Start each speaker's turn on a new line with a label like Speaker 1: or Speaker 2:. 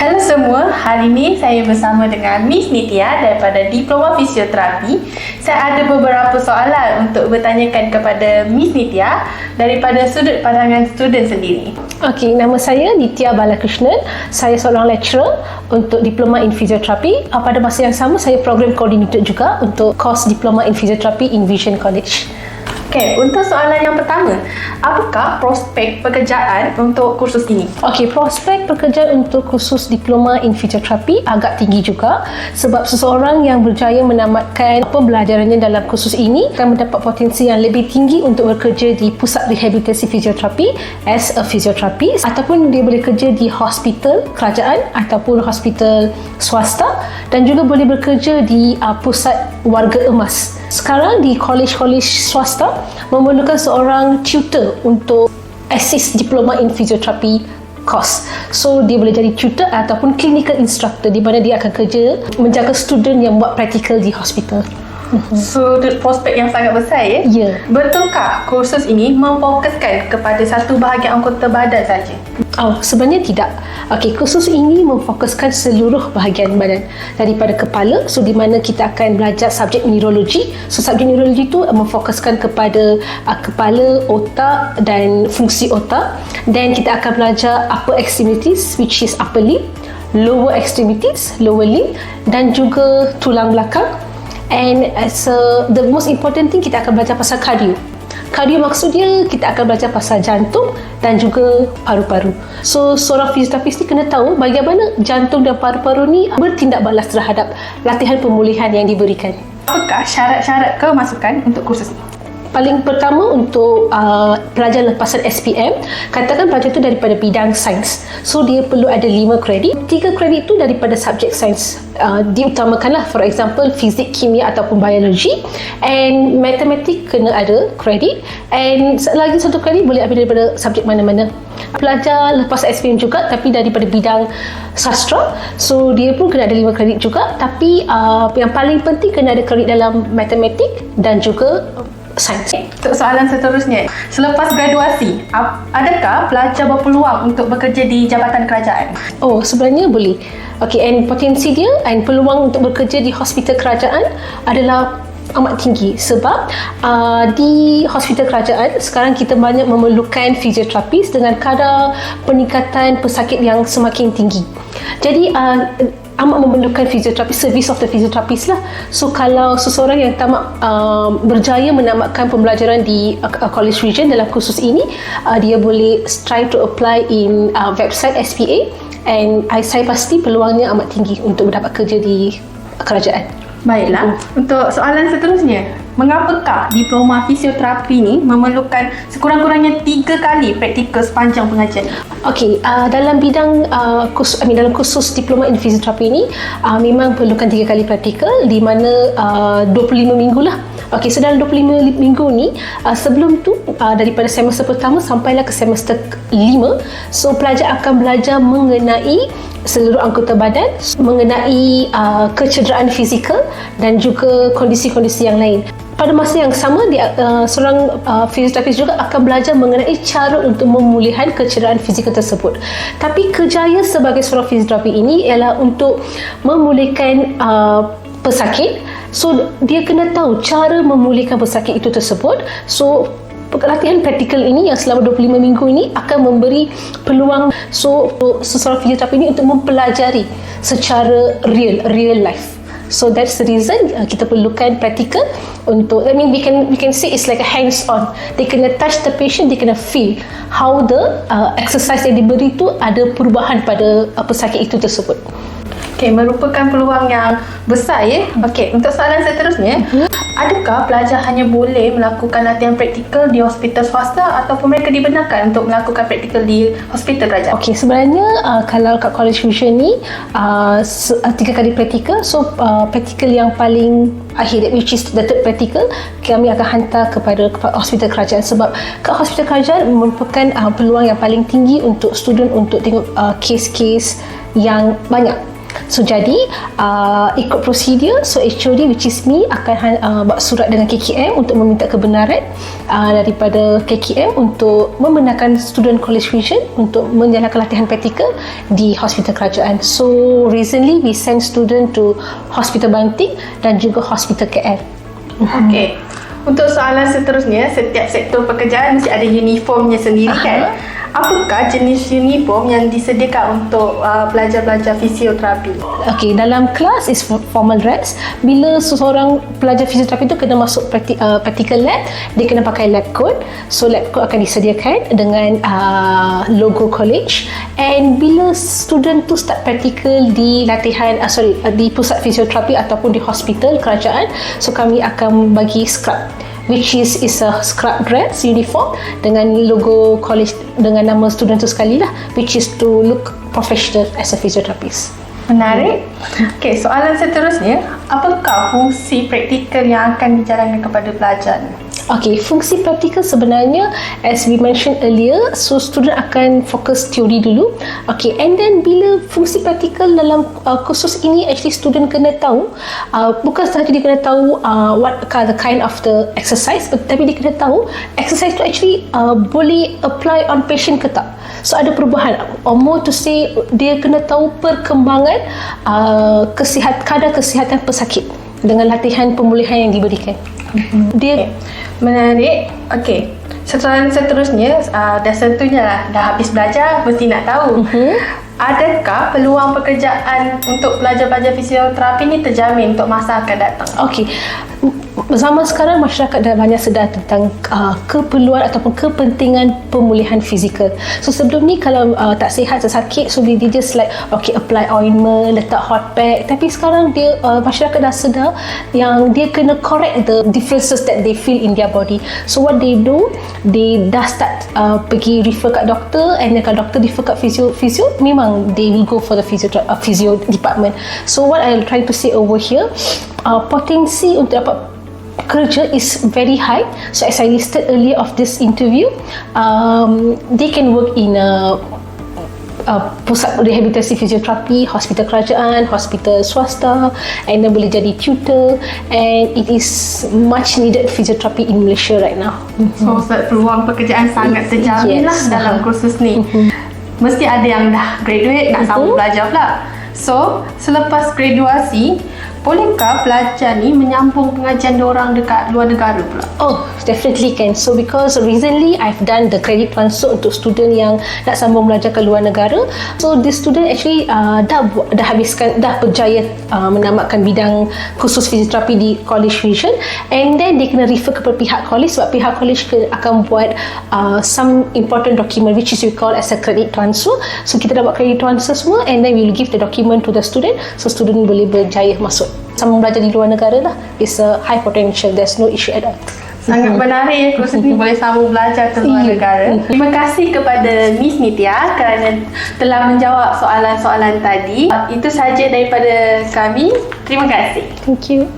Speaker 1: Halo semua, hari ini saya bersama dengan Miss Nitya daripada Diploma Fisioterapi. Saya ada beberapa soalan untuk bertanyakan kepada Miss Nitya daripada sudut pandangan student sendiri.
Speaker 2: Okey, nama saya Nitya Balakrishnan. Saya seorang lecturer untuk Diploma in Physiotherapy. Pada masa yang sama, saya program coordinator juga untuk course Diploma in Physiotherapy in Vision College.
Speaker 1: Okey, untuk soalan yang pertama, apakah prospek pekerjaan untuk kursus ini?
Speaker 2: Okey, prospek pekerjaan untuk kursus Diploma in Physiotherapy agak tinggi juga sebab seseorang yang berjaya menamatkan pembelajarannya dalam kursus ini akan mendapat potensi yang lebih tinggi untuk bekerja di pusat rehabilitasi fisioterapi as a physiotherapist, ataupun dia boleh kerja di hospital kerajaan ataupun hospital swasta, dan juga boleh bekerja di pusat warga emas. Sekarang di college-college swasta memerlukan seorang tutor untuk assist Diploma in Physiotherapy course. So dia boleh jadi tutor ataupun clinical instructor di mana dia akan kerja menjaga student yang buat practical di hospital.
Speaker 1: Sudut prospek yang sangat besar ya?
Speaker 2: Ya.
Speaker 1: Betulkah kursus ini memfokuskan kepada satu bahagian anggota badan saja?
Speaker 2: Sebenarnya tidak. Okey, kursus ini memfokuskan seluruh bahagian badan daripada kepala, so di mana kita akan belajar subjek neurologi. So subjek neurologi itu memfokuskan kepada kepala, otak dan fungsi otak. Dan kita akan belajar upper extremities, which is upper limb, lower extremities, lower limb, dan juga tulang belakang. And the most important thing, kita akan belajar pasal cardio. Cardio maksudnya kita akan belajar pasal jantung dan juga paru-paru. So seorang fisioterapis ni kena tahu bagaimana jantung dan paru-paru ni bertindak balas terhadap latihan pemulihan yang diberikan.
Speaker 1: Apakah syarat-syarat kemasukan untuk kursus ini?
Speaker 2: Paling pertama, untuk pelajar lepasan SPM, katakan pelajar tu daripada bidang sains, so dia perlu ada 5 kredit. 3 kredit tu daripada subjek sains diutamakanlah, for example fizik, kimia ataupun biologi, and matematik kena ada kredit, and lagi satu kredit boleh ambil daripada subjek mana-mana. Pelajar lepas SPM juga tapi daripada bidang sastra, so dia pun kena ada 5 kredit juga, tapi yang paling penting kena ada kredit dalam matematik dan juga sains.
Speaker 1: Untuk soalan seterusnya, selepas graduasi, adakah pelajar berpeluang untuk bekerja di jabatan kerajaan?
Speaker 2: Sebenarnya boleh. Okey, and potensi dia and peluang untuk bekerja di hospital kerajaan adalah amat tinggi sebab di hospital kerajaan sekarang kita banyak memerlukan fisioterapis dengan kadar peningkatan pesakit yang semakin tinggi. Jadi amat memerlukan fisioterapis, service of the physiotherapist lah. So kalau seseorang yang tamat berjaya menamatkan pembelajaran di college region dalam kursus ini, dia boleh try to apply in website SPA, and saya pasti peluangnya amat tinggi untuk mendapat kerja di kerajaan.
Speaker 1: Baiklah, untuk soalan seterusnya, mengapakah diploma fisioterapi ni memerlukan sekurang-kurangnya 3 kali praktikal sepanjang pengajian?
Speaker 2: Okey, dalam bidang dalam kursus diploma in fisioterapi ni memang perlukan 3 kali praktikal, di mana 25 minggu lah. Okey, so dalam 25 minggu ni, sebelum tu daripada semester pertama sampailah ke semester 5, so pelajar akan belajar mengenai seluruh anggota badan, mengenai kecederaan fizikal dan juga kondisi-kondisi yang lain. Pada masa yang sama, seorang fisioterapis juga akan belajar mengenai cara untuk pemulihan kecederaan fizikal tersebut. Tapi kerjaya sebagai seorang fisioterapi ini ialah untuk memulihkan pesakit. So dia kena tahu cara memulihkan pesakit itu tersebut. So latihan praktikal ini yang selama 25 minggu ini akan memberi peluang seseorang fisioterapi ini untuk mempelajari secara real life. So that's the reason kita perlukan practical untuk, we can say it's like a hands-on. They kena touch the patient, they kena feel how the exercise yang diberi itu ada perubahan pada pesakit itu tersebut.
Speaker 1: Okey, merupakan peluang yang besar ya. Okey, untuk soalan seterusnya, adakah pelajar hanya boleh melakukan latihan praktikal di hospital swasta ataupun mereka dibenarkan untuk melakukan praktikal di hospital kerajaan?
Speaker 2: Okey, sebenarnya kalau kat College Vision ni 3 kali praktikal, so praktikal yang paling akhir, which is the third practical, kami akan hantar kepada hospital kerajaan sebab kat hospital kerajaan merupakan peluang yang paling tinggi untuk student untuk tengok kes-kes yang banyak. So jadi ikut prosedur, so HOD which is me akan buat surat dengan KKM untuk meminta kebenaran daripada KKM untuk membenarkan student college vision untuk menjalankan latihan praktikal di hospital kerajaan. So recently we send student to Hospital Banting dan juga Hospital KL.
Speaker 1: Okey. Untuk soalan seterusnya, setiap sektor pekerjaan mesti ada uniformnya sendiri kan? Apakah jenis uniform yang disediakan untuk pelajar-pelajar fisioterapi?
Speaker 2: Okey, dalam kelas is formal dress. Bila seseorang pelajar fisioterapi tu kena masuk practical lab, dia kena pakai lab coat. So lab coat akan disediakan dengan logo college. And bila student tu start practical di latihan di pusat fisioterapi ataupun di hospital kerajaan, so kami akan bagi scrub, which is a scrub dress uniform dengan logo college dengan nama student tu sekali lah, which is to look professional as a physiotherapist.
Speaker 1: Menarik. Okey, soalan seterusnya, apakah fungsi praktikal yang akan dijalankan kepada pelajar?
Speaker 2: Okey, fungsi praktikal sebenarnya as we mentioned earlier, so student akan fokus teori dulu. Okey, and then bila fungsi praktikal dalam kursus ini, actually student kena tahu bukan sahaja dia kena tahu what the kind of the exercise, tapi dia kena tahu exercise tu actually boleh apply on patient ke tak. So ada perubahan, or more to say, dia kena tahu perkembangan kadar kesihatan pesakit dengan latihan pemulihan yang diberikan. Dia
Speaker 1: menarik. Okey. Soalan seterusnya, dah tentunya lah, dah habis belajar mesti nak tahu. Adakah peluang pekerjaan untuk pelajar-pelajar fisioterapi ni terjamin untuk masa akan datang?
Speaker 2: Okey. Zaman sekarang masyarakat dah banyak sedar tentang keperluan ataupun kepentingan pemulihan fizikal. So sebelum ni kalau tak sihat, tersakit, so they just like apply ointment, letak hot pack. Tapi sekarang masyarakat dah sedar yang dia kena correct the differences that they feel in their body. So what they do, they dah start pergi refer kat doktor, and then kalau doktor refer kat physio, memang they will go for the physio department. So what I'm trying to say over here, potensi untuk dapat kerja is very high. So as I listed earlier of this interview, they can work in pusat rehabilitasi fisioterapi, hospital kerajaan, hospital swasta, and then boleh jadi tutor, and it is much needed physiotherapy in Malaysia right now.
Speaker 1: So peluang pekerjaan sangat terjamin lah dalam kursus ni. Mesti ada yang dah graduate nak sambung belajar pula. So selepas graduasi, bolehkah pelajar ni menyambung pengajian diorang dekat luar negara pula?
Speaker 2: Oh, definitely can. So because recently I've done the credit transfer untuk student yang nak sambung belajar ke luar negara. So this student actually dah berjaya menamatkan bidang khusus fisioterapi di College Vision, and then dia kena refer kepada pihak college sebab pihak college akan buat some important document which is we call as a credit transfer. So kita dah buat credit transfer semua, and then we will give the document to the student, so student boleh berjaya masuk sambung belajar di luar negara lah. It's a high potential, there's no issue at all.
Speaker 1: Sangat menarik kursus ni boleh sambung belajar ke luar negara. Terima kasih kepada Miss Nitya kerana telah menjawab soalan-soalan tadi. Itu sahaja daripada kami. Terima kasih.
Speaker 2: Thank you.